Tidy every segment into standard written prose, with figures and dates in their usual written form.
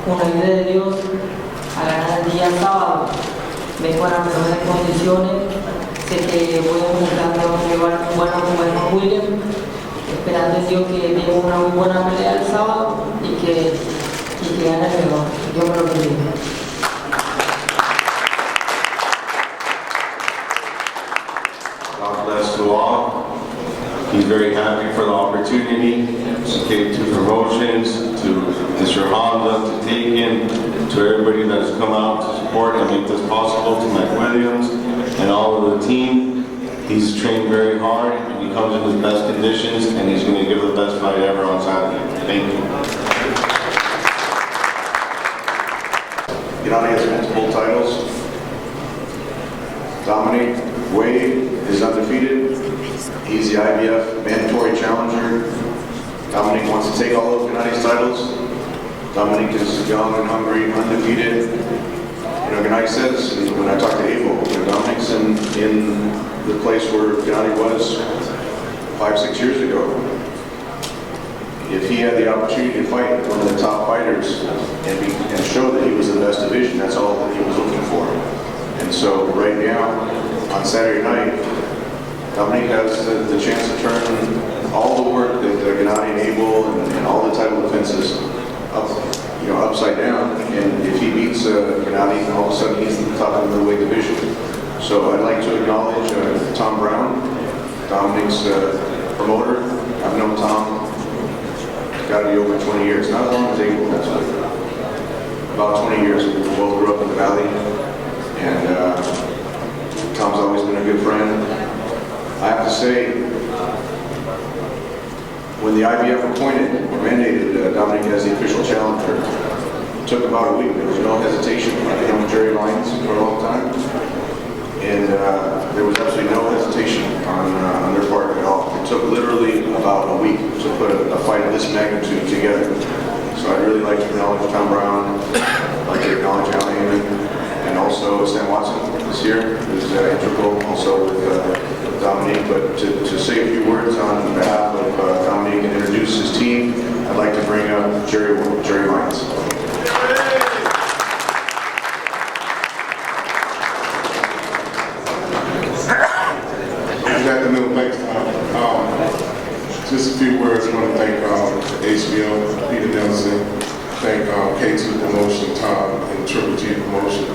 con la ayuda de Dios, a ganar el día sábado. Vengo en las mejores condiciones. Sé que voy a llevar un buen argumento con William, esperando en Dios que tenga una muy buena pelea el sábado y que gane el mejor. Dios me lo bendiga. God bless to all. He's very happy for the opportunity to take two promotions, to Mr. Honda, to Taken, to everybody that has come out to support and make this possible, to Mike Williams and all of the team. He's trained very hard and he comes in his best conditions and he's going to give the best fight ever on Saturday. Thank you. Gennady has multiple titles. Dominic Wade is undefeated. He's the IBF mandatory challenger. Dominic wants to take all of Gennady's titles. Dominic is young and hungry, undefeated. You know, Gennady says, when I talk to Abel, Dominic's in the place where Gennady was 5-6 years ago. If he had the opportunity to fight one of the top fighters and show that he was the best division, that's all that he was looking for. And so right now, on Saturday night, Dominic has the chance to turn all the work that Gennady and Abel and all the title defenses upside down. And if he beats Gennady, all of a sudden he's at the top of the middleweight division. So I'd like to acknowledge Tom Brown, Dominic's promoter. I've known Tom, got to be over 20 years. Not as long as Abel, that's about 20 years. We both grew up in the Valley. And Tom's always been a good friend. I have to say, when the IBF appointed or mandated Dominic as the official challenger, it took about a week. There was no hesitation. I've known Jerry Lyons for a long time. And there was absolutely no hesitation on their part at all. It took literally about a week to put a fight of this magnitude together. So I'd really like to acknowledge Tom Brown, I'd like to acknowledge Al Heyman, and also Sam Watson this year, who's integral also with Dominic. But to say a few words on behalf of Dominic and introduce his team, I'd like to bring up Jerry Lyons. Good afternoon, thanks, Tom. Just a few words. I want to thank HBO, Peter Nelson, thank K2 Promotion, Tom, and Triple G Promotion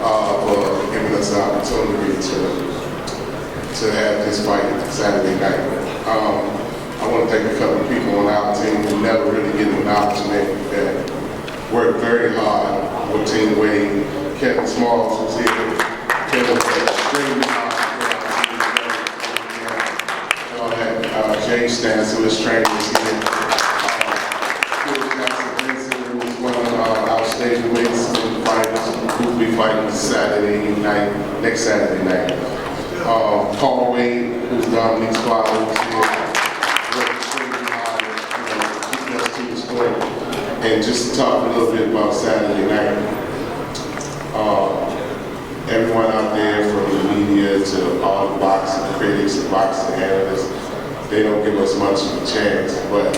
for giving us the opportunity to have this fight Saturday night. I want to thank a couple of people on our team who never really get an opportunity that worked very hard with Team Wade. Kevin Smalls was here. Kevin was extremely hard. James Stance, who is training this year. Who was one of our stageways fighters who will be fighting next Saturday night. Paul Wade, who's Dominic's father, who's here. Worked extremely hard, keeping us to the sport. And just to talk a little bit about Saturday night. Everyone out there from the media to all the boxing critics and boxing analysts, they don't give us much of a chance, but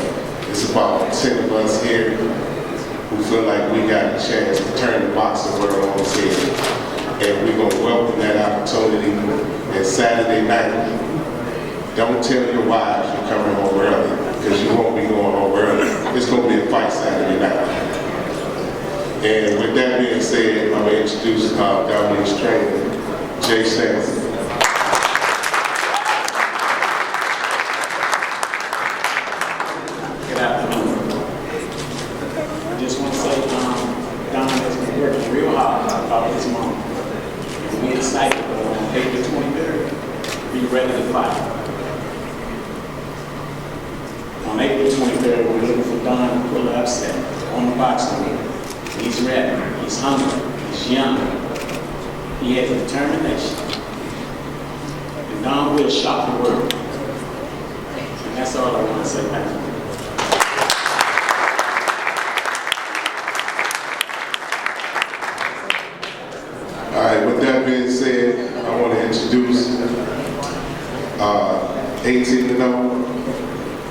it's about 10 of us here who feel like we got a chance to turn the boxing world on its head. And we're gonna welcome that opportunity. And Saturday night, don't tell your wives you're coming home early, because you won't be going home early. It's gonna be a fight Saturday night. And with that being said, I'm gonna introduce Dominic's trainer, Jay Sands. Ready to fight. On April 23rd, we're looking for Don to pull the upset on the boxing ring. He's ready, he's hungry, he's young, he has determination. And Don will shock the world. And that's all I want to say. Thank you. All right, with that being said, I want to introduce 18-0,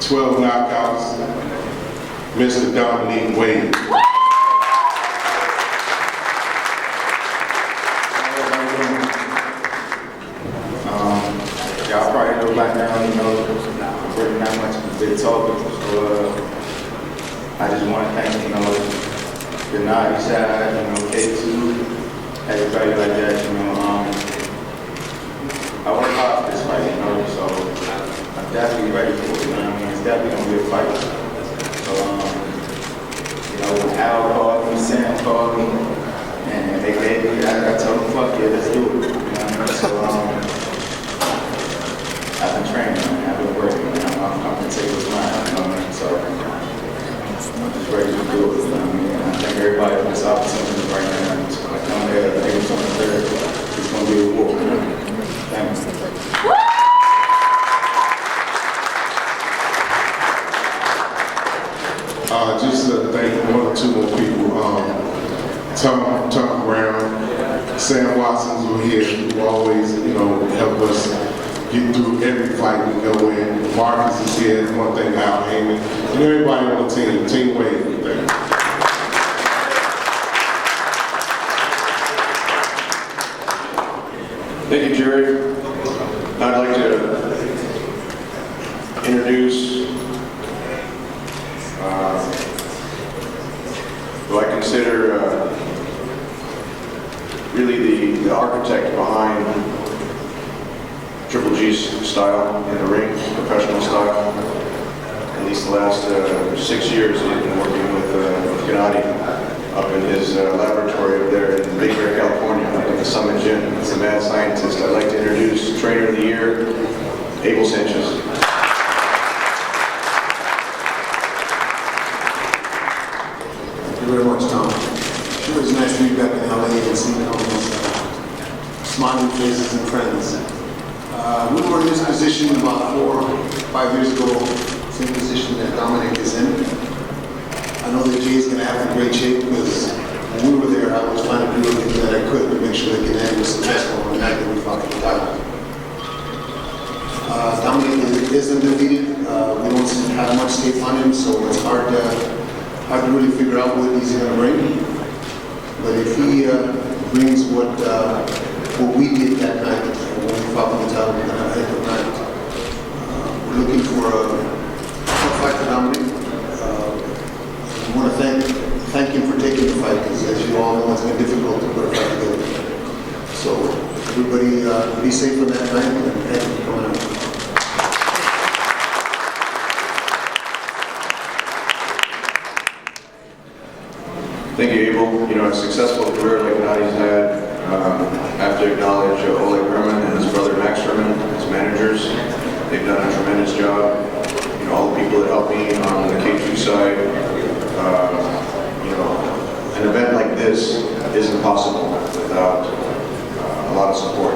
12 knockouts, Mr. Dominic Wade. I just want to thank, the naughty side, K2, everybody like that, I work hard for this fight, so I'm definitely ready for it, it's definitely going to be a fight. So, Al called me, Sam called me, and they gave me, I told them, fuck yeah, let's do it, so, I've been training, I've been working, I'm going to take what's mine, so I'm just ready to do it, I thank everybody for this opportunity right now, so I come here, April 23rd, it's going to be a war, thanks. Just to thank one or two more people. Tom Brown, Sam Watson's were here, who always, help us get through every fight we go in. Marcus is here, one thing, Al Heyman, and everybody on the team, Team Wade. Thank you, Jerry. I'd like to introduce who I consider really the architect behind Triple G's style in the ring, professional style. At least the last 6 years he's been working with Gennady up in his laboratory up there in Big Bear, California, up in the Summit Gym. He's a mad scientist. I'd like to introduce Trainer of the Year, Abel Sanchez. Thank you very much, Tom. Sure, it's nice to be back in LA and seeing all these smiling faces and friends. We were in this position about 4 or 5 years ago, same position that Dominic is in. I know that Jay's going to have in great shape because when we were there, I was trying to do everything that I could to make sure that Gennady was successful on the night that we fought for the title. Dominic is undefeated. We don't have much tape on him, so it's hard to really figure out what he's going to bring. But if he brings what we did that night when we fought for the title, we're going to have a heck of a night. We're looking for a tough fight for Dominic. I want to thank him for taking the fight because, as you all know, it's been difficult to put a fight together. So everybody be safe on that night and thank you for coming out. Thank you, Abel. A successful career like Gennady's had. I have to acknowledge Oleg Herman and his brother Max Herman, his managers. They've done a tremendous job. All the people that helped me on the K2 side. An event like this isn't possible without a lot of support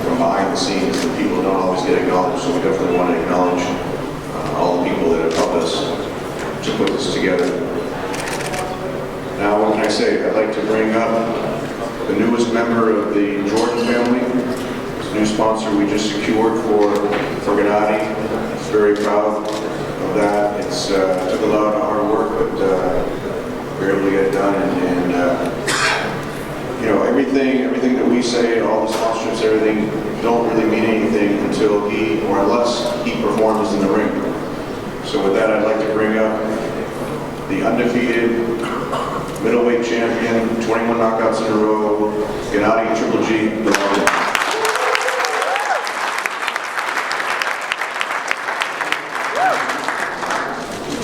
from behind the scenes. The people don't always get acknowledged, so we definitely want to acknowledge all the people that have helped us to put this together. Now, what can I say? I'd like to bring up the newest member of the Jordan family. It's a new sponsor we just secured for Gennady. Very proud of that. It took a lot of hard work, but we were able to get it done. And everything that we say, all the sponsorships, everything, don't really mean anything until he or unless he performs in the ring. So with that, I'd like to bring up the undefeated middleweight champion, 21 knockouts in a row, Gennady Triple G.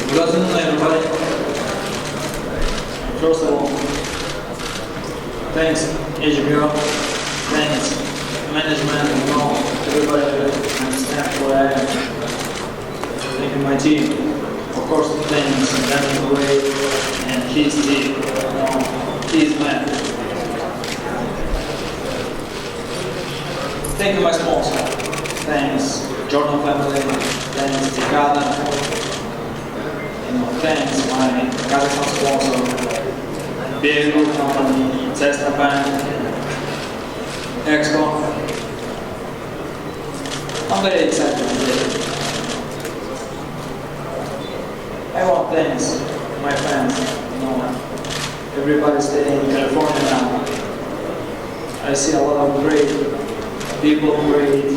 Good afternoon, everybody. First of all, thanks HBO, thanks management, everybody that understands what I am. Thank you, my team. Of course, thanks Daniel Wade and his team, his man. Thank you, my sponsor. Thanks Jordan family. Thanks Ticada. Thanks my Kazakhstan sponsor, Big Group Company, Cesta Bank, Expo. I'm very excited today. I want thanks my friends. Everybody staying in California now. I see a lot of great people, great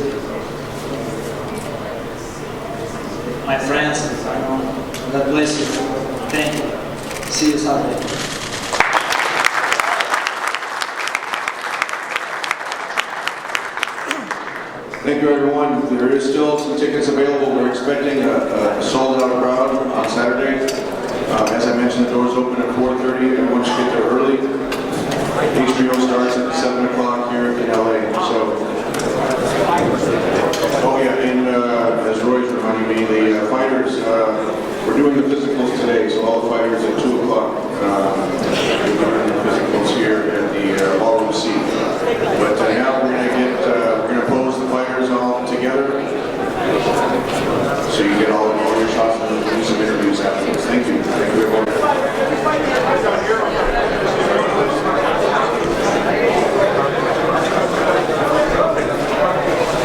my friends. God bless you. Thank you. See you Saturday. Thank you, everyone. There is still some tickets available. We're expecting a sold-out crowd on Saturday. As I mentioned, the doors open at 4:30. Everyone should get there early. HBO starts at 7 o'clock here in LA. So, oh yeah, and as Roy's reminding me, the fighters, we're doing the physicals today, so all the fighters at 2 o'clock, we're doing the physicals here at the ballroom C.